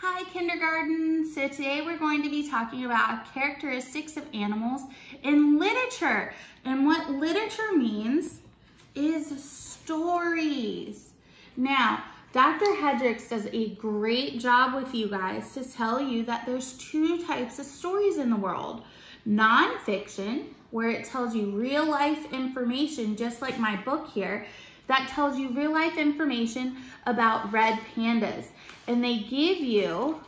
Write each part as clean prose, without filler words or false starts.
Hi kindergarten. So today we're going to be talking about characteristics of animals in literature. And what literature means is stories. Now, Dr. Hedricks does a great job with you guys to tell you that there's two types of stories in the world. Nonfiction, where it tells you real life information, just like my book here, that tells you real life information about red pandas. And they give you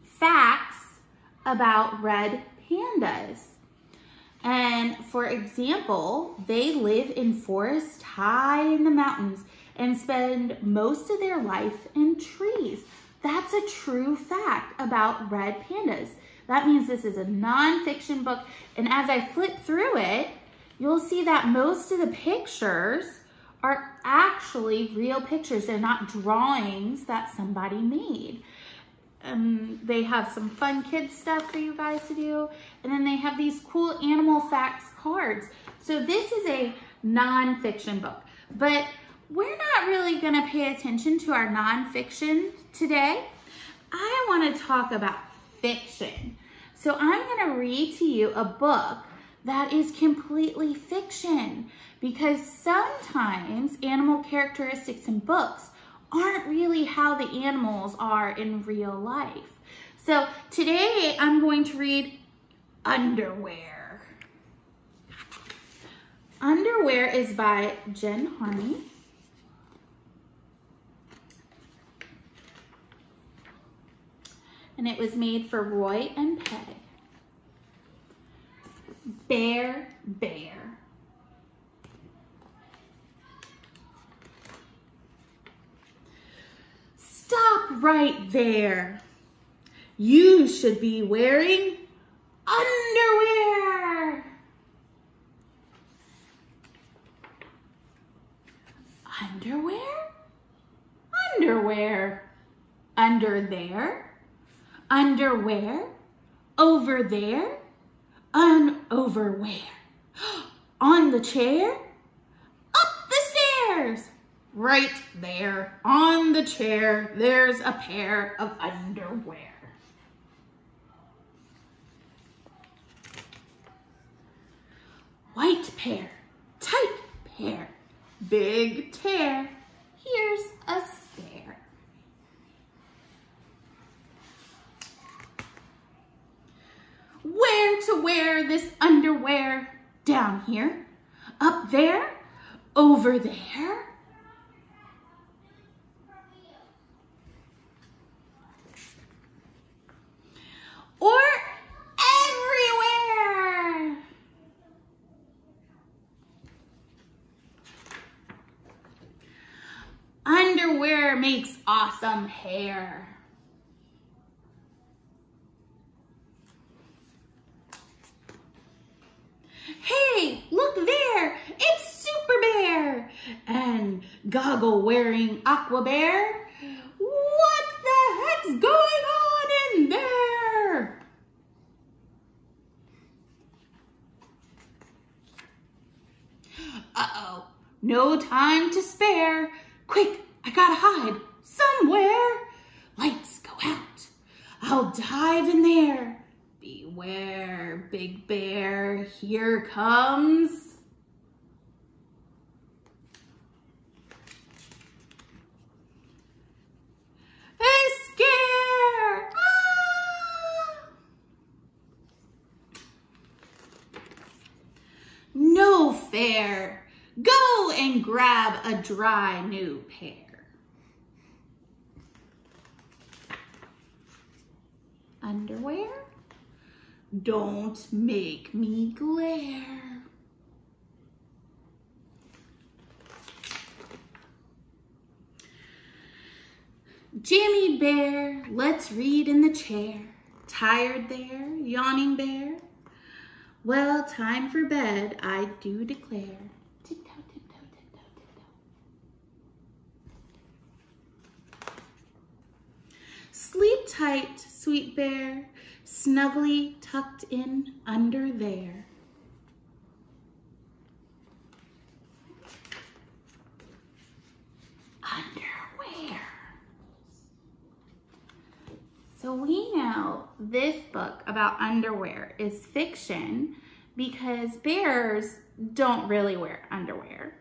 facts about red pandas. And for example, they live in forests high in the mountains and spend most of their life in trees. That's a true fact about red pandas. That means this is a nonfiction book. And as I flip through it, you'll see that most of the pictures are actually real pictures. They're not drawings that somebody made. They have some fun kids stuff for you guys to do. And then they have these cool animal facts cards. So this is a nonfiction book, but we're not really gonna pay attention to our nonfiction today. I wanna talk about fiction. So I'm gonna read to you a book that is completely fiction, because sometimes animal characteristics in books aren't really how the animals are in real life. So today I'm going to read Underwear. Underwear is by Jen Harney. And it was made for Roy and Peg. Bear, bear. Stop right there. You should be wearing underwear. Underwear? Underwear. Under there. Underwear. Over there. Over where? On the chair? Up the stairs. Right there, on the chair, there's a pair of underwear. White pair, tight pair, big tear, here's a spare. Where to wear this underwear? Down here, up there, over there. Or everywhere. Underwear makes awesome hair. Hey, look there, it's Super Bear and goggle wearing Aqua Bear. What the heck's going on in there? Uh-oh, no time to spare. Quick, I gotta hide somewhere. Lights go out. I'll dive in there. Beware, Big Bear, here comes. A scare! Ah! No fair. Go and grab a dry new pair. Underwear? Don't make me glare. Jimmy Bear, let's read in the chair. Tired there, yawning bear? Well, time for bed, I do declare. Tiptoe, tiptoe, tiptoe, tiptoe. Sleep tight, sweet bear, snugly tucked in under there. Underwear. So we know this book about underwear is fiction because bears don't really wear underwear.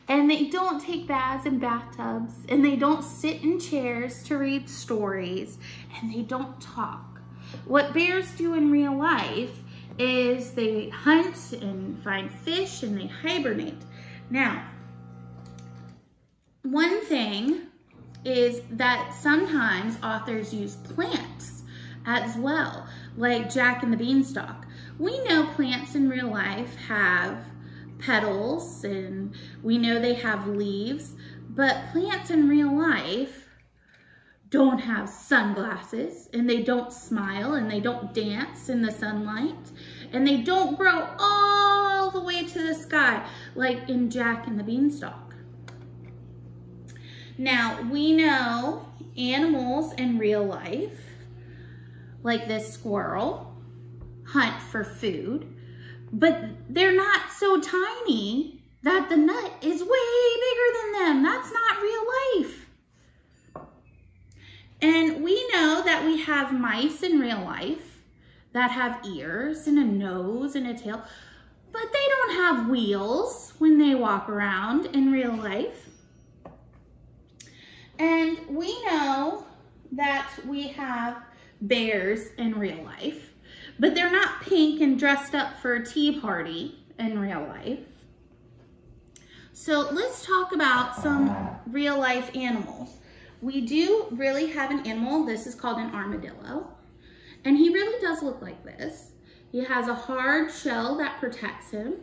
And they don't take baths in bathtubs, and they don't sit in chairs to read stories, and they don't talk. What bears do in real life is they hunt and find fish and they hibernate. Now, one thing is that sometimes authors use plants as well, like Jack and the Beanstalk. We know plants in real life have petals and we know they have leaves, but plants in real life don't have sunglasses and they don't smile and they don't dance in the sunlight and they don't grow all the way to the sky like in Jack and the Beanstalk. Now, we know animals in real life, like this squirrel, hunt for food, but they're not so tiny that the nut is way bigger than them. That's not real life. And we know that we have mice in real life that have ears and a nose and a tail, but they don't have wheels when they walk around in real life. And we know that we have bears in real life, but they're not pink and dressed up for a tea party in real life. So let's talk about some real life animals. We do really have an animal. This is called an armadillo. And he really does look like this. He has a hard shell that protects him.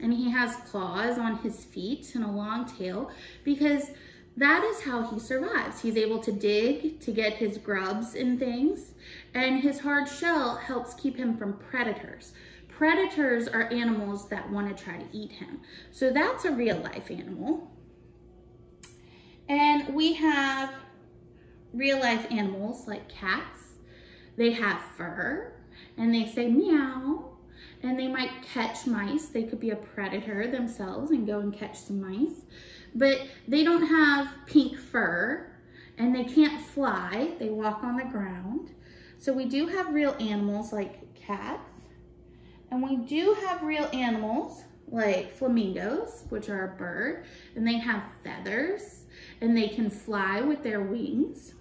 And he has claws on his feet and a long tail because that is how he survives. He's able to dig to get his grubs and things, and his hard shell helps keep him from predators. Predators are animals that want to try to eat him. So that's a real life animal. And we have real life animals like cats. They have fur and they say meow, and they might catch mice. They could be a predator themselves and go and catch some mice. But they don't have pink fur and they can't fly. They walk on the ground. So we do have real animals like cats. And we do have real animals like flamingos, which are a bird, and they have feathers and they can fly with their wings.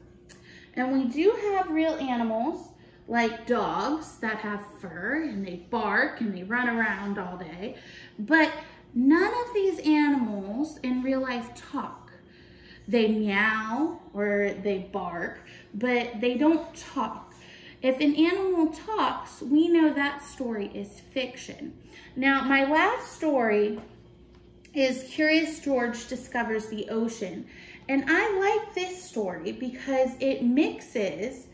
And we do have real animals like dogs that have fur and they bark and they run around all day. But none of these animals in real life talk. They meow or they bark, but they don't talk. If an animal talks, we know that story is fiction. Now, my last story is Curious George Discovers the Ocean. And I like this story because it mixes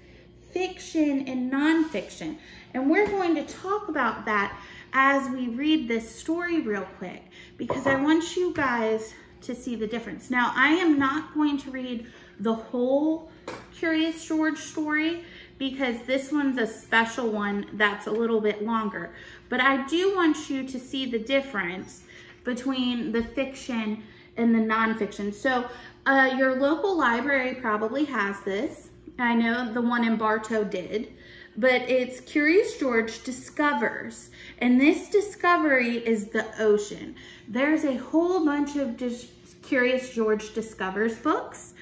fiction and nonfiction. And we're going to talk about that as we read this story real quick, because I want you guys to see the difference. Now, I am not going to read the whole Curious George story because this one's a special one that's a little bit longer. But I do want you to see the difference between the fiction and the nonfiction. So your local library probably has this. I know the one in Bartow did. But it's Curious George Discovers, and this discovery is the ocean. There's a whole bunch of Curious George Discovers books.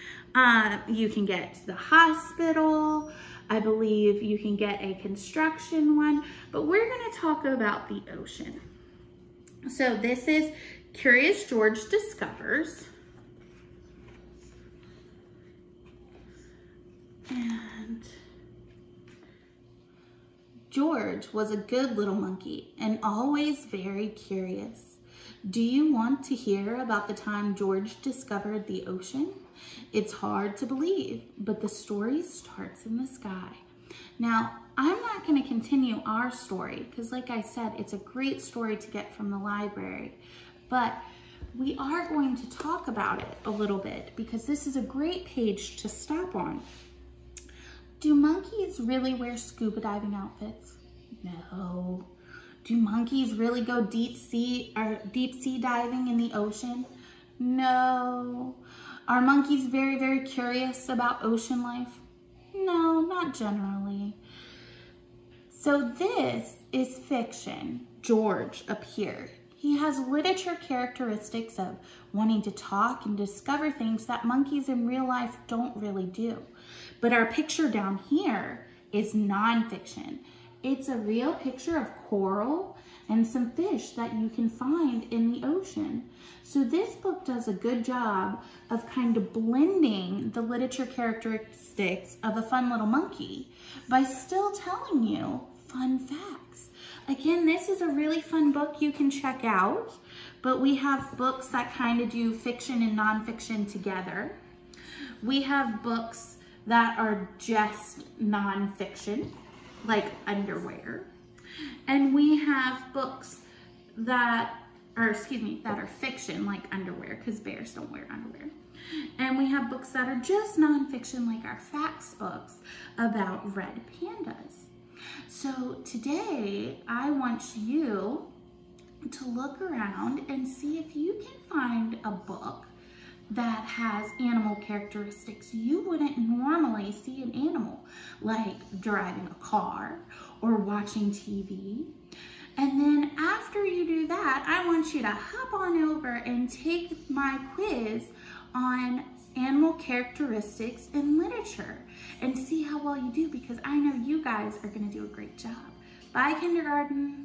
You can get The Hospital. I believe you can get a construction one, but we're gonna talk about the ocean. So this is Curious George Discovers. And George was a good little monkey and always very curious. Do you want to hear about the time George discovered the ocean? It's hard to believe, but the story starts in the sky. Now, I'm not going to continue our story because, like I said, it's a great story to get from the library, but we are going to talk about it a little bit because this is a great page to stop on. Do monkeys really wear scuba diving outfits? No. Do monkeys really go deep sea diving in the ocean? No. Are monkeys very, very curious about ocean life? No, not generally. So this is fiction. George up here. He has literature characteristics of wanting to talk and discover things that monkeys in real life don't really do. But our picture down here is nonfiction. It's a real picture of coral and some fish that you can find in the ocean. So this book does a good job of kind of blending the literature characteristics of a fun little monkey by still telling you fun facts. Again, this is a really fun book you can check out, but we have books that kind of do fiction and nonfiction together. We have books that are just nonfiction, like underwear. And we have books that are fiction, like underwear, because bears don't wear underwear. And we have books that are just nonfiction, like our facts books about red pandas. So today, I want you to look around and see if you can find a book that has animal characteristics you wouldn't normally see in animal, like driving a car or watching TV. And then after you do that, I want you to hop on over and take my quiz on animal characteristics in literature and see how well you do, because I know you guys are going to do a great job. Bye, kindergarten.